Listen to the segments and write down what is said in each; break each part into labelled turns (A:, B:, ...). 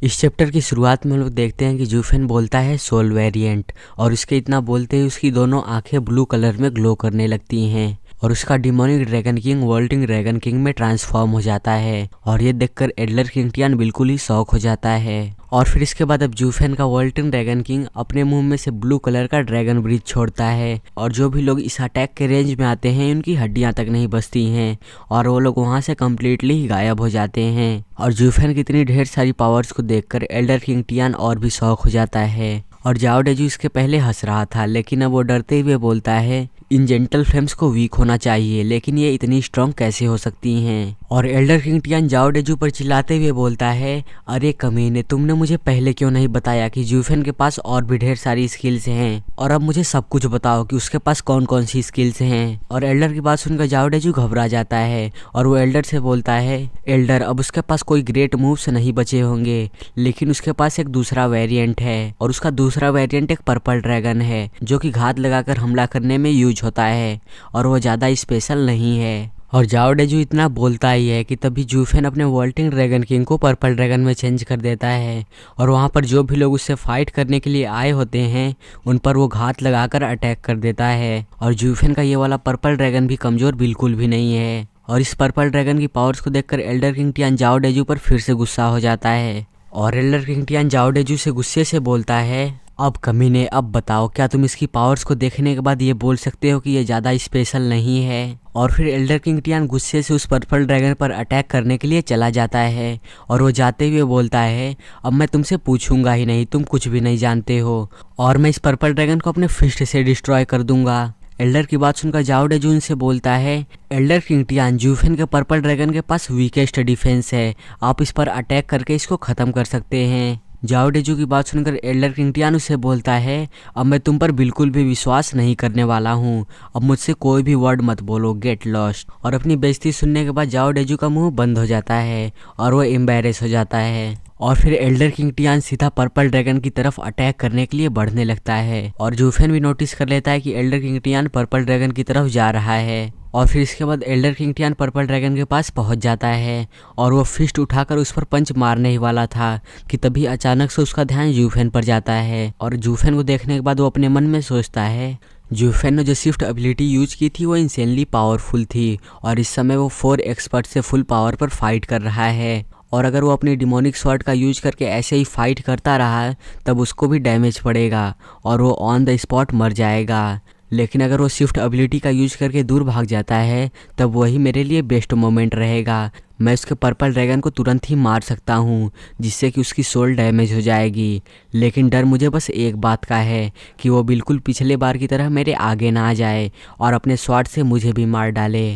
A: इस चैप्टर की शुरुआत में हम लोग देखते हैं कि जूफेन बोलता है सोल वेरिएंट, और उसके इतना बोलते ही उसकी दोनों आंखें ब्लू कलर में ग्लो करने लगती हैं और उसका demonic dragon king vaulting dragon king में ट्रांसफॉर्म हो जाता है। और ये देखकर एडलर किंगटियान बिल्कुल ही शॉक हो जाता है। और फिर इसके बाद अब जूफेन का वॉल्टिंग ड्रैगन किंग अपने मुंह में से ब्लू कलर का ड्रैगन ब्रीथ छोड़ता है, और जो भी लोग इस अटैक के रेंज में आते हैं उनकी हड्डियां तक नहीं बचती हैं और वो लोग वहां से कम्प्लीटली ही गायब हो जाते हैं। और जूफेन की इतनी ढेर सारी पावर्स को देखकर एल्डर किंगटियान और भी शॉक हो जाता है। और जाओ डेजू इसके पहले हंस रहा था, लेकिन अब वो डरते हुए बोलता है इन जेंटल फ्लेम्स को वीक होना चाहिए, लेकिन ये इतनी स्ट्रांग कैसे हो सकती हैं। और एल्डर किंगटियान जाओ डेजू पर चिल्लाते हुए बोलता है अरे कमीने, तुमने मुझे पहले क्यों नहीं बताया कि जूफेन के पास और भी ढेर सारी स्किल्स हैं, और अब मुझे सब कुछ बताओ कि उसके पास कौन कौन सी स्किल्स हैं। और एल्डर की बात सुनकर जाओ डेजू घबरा जाता है और वो एल्डर से बोलता है एल्डर, अब उसके पास कोई ग्रेट मूव्स नहीं बचे होंगे, लेकिन उसके पास एक दूसरा वेरिएंट है, और उसका दूसरा वेरिएंट एक पर्पल ड्रैगन है जो कि घात लगाकर हमला करने में यूज होता है और वो ज़्यादा स्पेशल नहीं है। और जाओ डेजू इतना बोलता ही है कि तभी जूफेन अपने वॉल्टिंग ड्रैगन किंग को पर्पल ड्रैगन में चेंज कर देता है, और वहाँ पर जो भी लोग उससे फाइट करने के लिए आए होते हैं उन पर वो घात लगाकर अटैक कर देता है। और जूफेन का ये वाला पर्पल ड्रैगन भी कमज़ोर बिल्कुल भी नहीं है। और इस पर्पल ड्रैगन की पावर्स को देखकर एल्डर किंगटियान जाओ डेजू पर फिर से गुस्सा हो जाता है, और एल्डर किंगटियान जाओ डेजू से गुस्से से बोलता है अब कमीने, अब बताओ क्या तुम इसकी पावर्स को देखने के बाद ये बोल सकते हो कि ये ज़्यादा स्पेशल नहीं है। और फिर एल्डर किंगटियान गुस्से से उस पर्पल ड्रैगन पर अटैक करने के लिए चला जाता है, और वो जाते हुए बोलता है अब मैं तुमसे पूछूंगा ही नहीं, तुम कुछ भी नहीं जानते हो, और मैं इस पर्पल ड्रैगन को अपने फिस्ट से डिस्ट्रॉय कर दूंगा। एल्डर की बात सुनकर जाओ डेजू से बोलता है एल्डर किंगटियान, जूफेन के पर्पल ड्रैगन के पास वीकेस्ट डिफेंस है, आप इस पर अटैक करके इसको ख़त्म कर सकते हैं। जाओ डेजू की बात सुनकर एल्डर किंगटियान उसे बोलता है अब मैं तुम पर बिल्कुल भी विश्वास नहीं करने वाला हूँ, अब मुझसे कोई भी वर्ड मत बोलो, गेट लॉस्ट। और अपनी बेइज्जती सुनने के बाद जाओ डेजू का मुंह बंद हो जाता है और वो एम्बैरेस हो जाता है। और फिर एल्डर किंगटियान सीधा पर्पल ड्रैगन की तरफ अटैक करने के लिए बढ़ने लगता है, और जूफेन भी नोटिस कर लेता है कि एल्डर किंगटियान पर्पल ड्रैगन की तरफ जा रहा है। और फिर इसके बाद एल्डर किंगटियान पर्पल ड्रैगन के पास पहुंच जाता है और वो फिस्ट उठाकर उस पर पंच मारने ही वाला था कि तभी अचानक से उसका ध्यान जूफेन पर जाता है। और जूफेन को देखने के बाद वो अपने मन में सोचता है जूफेन ने जो शिफ्ट एबिलिटी यूज की थी वो इंसेनली पावरफुल थी, और इस समय वो 4 एक्सपर्ट से फुल पावर पर फाइट कर रहा है, और अगर वो अपनी डिमोनिक स्वॉर्ड का यूज करके ऐसे ही फाइट करता रहा तब उसको भी डैमेज पड़ेगा और वो ऑन द स्पॉट मर जाएगा। लेकिन अगर वो शिफ्ट एबिलिटी का यूज करके दूर भाग जाता है तब वही मेरे लिए बेस्ट मोमेंट रहेगा, मैं उसके पर्पल ड्रैगन को तुरंत ही मार सकता हूँ जिससे कि उसकी सोल डैमेज हो जाएगी। लेकिन डर मुझे बस एक बात का है कि वो बिल्कुल पिछले बार की तरह मेरे आगे ना आ जाए और अपने स्वॉर्ड से मुझे भी मार डाले।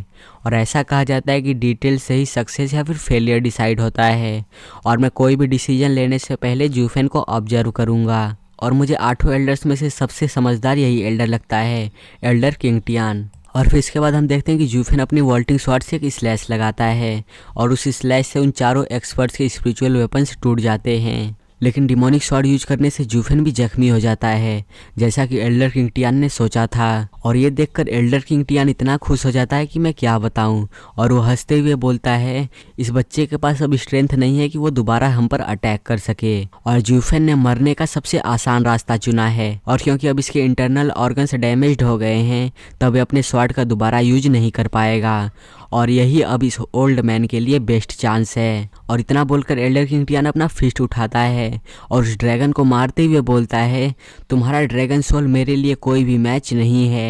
A: और ऐसा कहा जाता है कि डिटेल से ही सक्सेस या फिर फेलियर डिसाइड होता है, और मैं कोई भी डिसीजन लेने से पहले जूफेन को ऑब्जर्व करूँगा, और मुझे 8 एल्डर्स में से सबसे समझदार यही एल्डर लगता है, एल्डर किंगटियान। और फिर इसके बाद हम देखते हैं कि जूफेन अपनी वॉल्टिंग स्वॉर्ड से एक स्लैश लगाता है, और उस स्लैश से उन चारों एक्सपर्ट्स के स्पिरिचुअल वेपन्स टूट जाते हैं। लेकिन डिमोनिक स्वॉर्ड यूज करने से जूफेन भी जख्मी हो जाता है, जैसा कि एल्डर किंगटियान ने सोचा था। और ये देखकर एल्डर किंगटियान इतना खुश हो जाता है कि मैं क्या बताऊं, और वो हंसते हुए बोलता है इस बच्चे के पास अब स्ट्रेंथ नहीं है कि वो दोबारा हम पर अटैक कर सके, और जूफेन ने मरने का सबसे आसान रास्ता चुना है, और क्योंकि अब इसके इंटरनल ऑर्गन्स डैमेज्ड हो गए हैं तब अपने स्वॉर्ड का दोबारा यूज नहीं कर पाएगा, और यही अब इस ओल्ड मैन के लिए बेस्ट चांस है। और इतना बोलकर एल्डर किंगटियान अपना फिस्ट उठाता है और उस ड्रैगन को मारते हुए बोलता है तुम्हारा ड्रैगन सोल मेरे लिए कोई भी मैच नहीं है।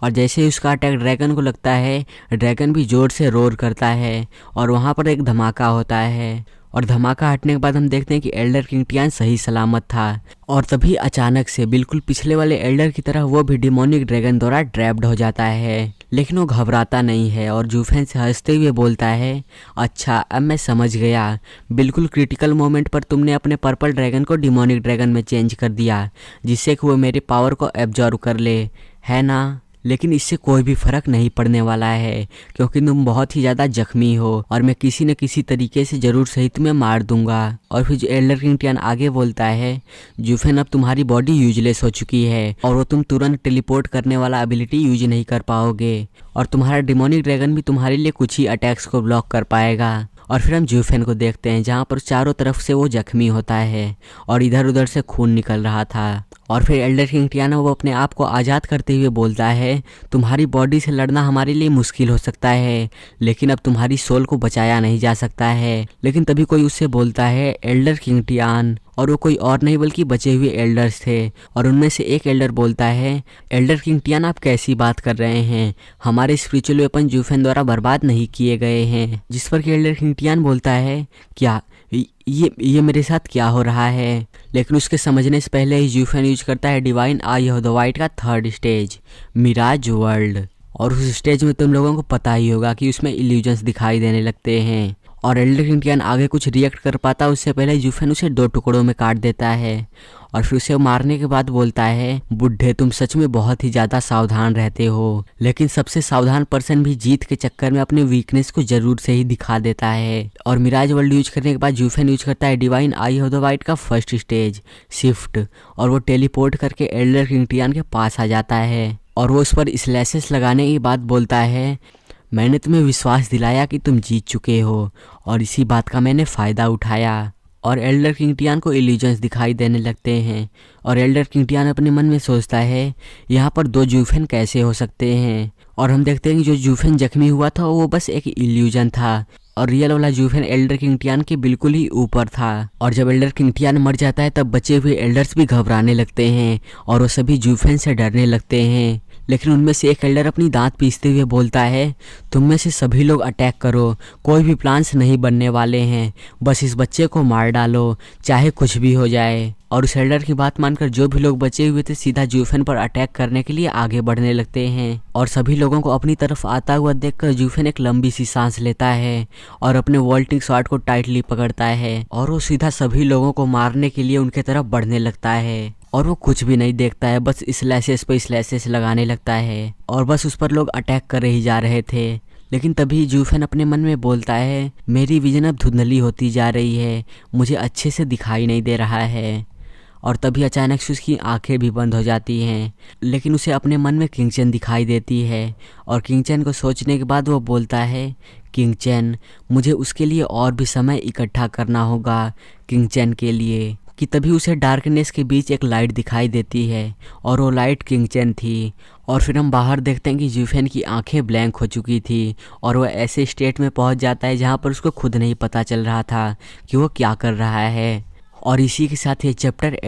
A: और जैसे ही उसका अटैक ड्रैगन को लगता है, ड्रैगन भी जोर से रोर करता है और वहाँ पर एक धमाका होता है, और धमाका हटने के बाद हम देखते हैं कि एल्डर किंगटियान सही सलामत था। और तभी अचानक से बिल्कुल पिछले वाले एल्डर की तरह वो भी डिमोनिक ड्रैगन द्वारा ट्रैप्ड हो जाता है, लेकिन वो घबराता नहीं है और जूफेन से हंसते हुए बोलता है अच्छा अब मैं समझ गया, बिल्कुल क्रिटिकल मोमेंट पर तुमने अपने पर्पल ड्रैगन को डिमोनिक ड्रैगन में चेंज कर दिया जिससे कि वो मेरे पावर को एब्जॉर्ब कर ले, है ना। लेकिन इससे कोई भी फर्क नहीं पड़ने वाला है क्योंकि तुम बहुत ही ज़्यादा जख्मी हो और मैं किसी न किसी तरीके से ज़रूर सही तुम्हें मार दूंगा। और फिर एल्डर किंगटियान आगे बोलता है जूफेन अब तुम्हारी बॉडी यूजलेस हो चुकी है और वो तुम तुरंत टेलीपोर्ट करने वाला एबिलिटी यूज नहीं कर पाओगे, और तुम्हारा डिमोनिक ड्रैगन भी तुम्हारे लिए कुछ ही अटैक्स को ब्लॉक कर पाएगा। और फिर हम जूफेन को देखते हैं जहाँ पर चारों तरफ से वो जख्मी होता है और इधर उधर से खून निकल रहा था। और फिर एल्डर किंग टियाना वो अपने आप को आज़ाद करते हुए बोलता है, तुम्हारी बॉडी से लड़ना हमारे लिए मुश्किल हो सकता है, लेकिन अब तुम्हारी सोल को बचाया नहीं जा सकता है। लेकिन तभी कोई उससे बोलता है, एल्डर किंग टियान, और वो कोई और नहीं बल्कि बचे हुए एल्डर्स थे। और उनमें से एक एल्डर बोलता है, एल्डर किंग टियान आप कैसी बात कर रहे हैं, हमारे स्पिरिचुअल वेपन जूफेन द्वारा बर्बाद नहीं किए गए हैं। जिस पर कि एल्डर किंग टियान बोलता है, क्या ये मेरे साथ क्या हो रहा है। लेकिन उसके समझने से पहले ही जूफेन यूज करता है divine I of the white का 3rd स्टेज, मिराज वर्ल्ड। और उस स्टेज में तुम लोगों को पता ही होगा कि उसमें इल्यूजन्स दिखाई देने लगते हैं। और एल्डर किंग टियान आगे कुछ रिएक्ट कर पाता उससे पहले जूफेन उसे 2 टुकड़ों में काट देता है। और फिर उसे मारने के बाद बोलता है, बुढ़े तुम सच में बहुत ही ज़्यादा सावधान रहते हो, लेकिन सबसे सावधान पर्सन भी जीत के चक्कर में अपने वीकनेस को जरूर से ही दिखा देता है। और मिराज वर्ल्ड यूज करने के बाद जूफेन यूज करता है divine I of the white का 1st स्टेज, शिफ्ट। और वो टेलीपोर्ट करके एल्डर किंग टियान के पास आ जाता है और वो उस पर स्लैशेस लगाने की बात बोलता है, मैंने तुम्हें विश्वास दिलाया कि तुम जीत चुके हो और इसी बात का मैंने फ़ायदा उठाया। और एल्डर किंग टियान को इल्यूजन्स दिखाई देने लगते हैं और एल्डर किंग टियान अपने मन में सोचता है, यहाँ पर 2 जूफेन कैसे हो सकते हैं। और हम देखते हैं कि जो जूफेन जख्मी हुआ था वो बस एक इल्यूजन था और रियल वाला जूफेन एल्डर किंग टियान के बिल्कुल ही ऊपर था। और जब एल्डर किंग टियान मर जाता है तब बचे हुए एल्डर्स भी घबराने लगते हैं और वो सभी जूफेन से डरने लगते हैं। लेकिन उनमें से एक एल्डर अपनी दांत पीसते हुए बोलता है, तुम में से सभी लोग अटैक करो, कोई भी प्लान्स नहीं बनने वाले हैं, बस इस बच्चे को मार डालो चाहे कुछ भी हो जाए। और उस एल्डर की बात मानकर जो भी लोग बचे हुए थे सीधा जूफेन पर अटैक करने के लिए आगे बढ़ने लगते हैं। और सभी लोगों को अपनी तरफ आता हुआ देखकर जूफेन एक लंबी सी सांस लेता है और अपने वॉल्टिंग शॉट को टाइटली पकड़ता है और वो सीधा सभी लोगों को मारने के लिए उनके तरफ बढ़ने लगता है। और वो कुछ भी नहीं देखता है, बस स्लैशेस पे स्लैशेस लगाने लगता है और बस उस पर लोग अटैक कर ही जा रहे थे। लेकिन तभी जूफेन अपने मन में बोलता है, मेरी विजन अब धुंधली होती जा रही है, मुझे अच्छे से दिखाई नहीं दे रहा है। और तभी अचानक से उसकी आंखें भी बंद हो जाती हैं। लेकिन उसे अपने मन में किंगचन दिखाई देती है और किंगचन को सोचने के बाद वो बोलता है, किंगचन मुझे उसके लिए और भी समय इकट्ठा करना होगा किंगचन के लिए। कि तभी उसे डार्कनेस के बीच एक लाइट दिखाई देती है और वो लाइट किंगचन थी। और फिर हम बाहर देखते हैं कि जूफेन की आंखें ब्लैंक हो चुकी थी और वह ऐसे स्टेट में पहुंच जाता है जहां पर उसको खुद नहीं पता चल रहा था कि वो क्या कर रहा है। और इसी के साथ ये चैप्टर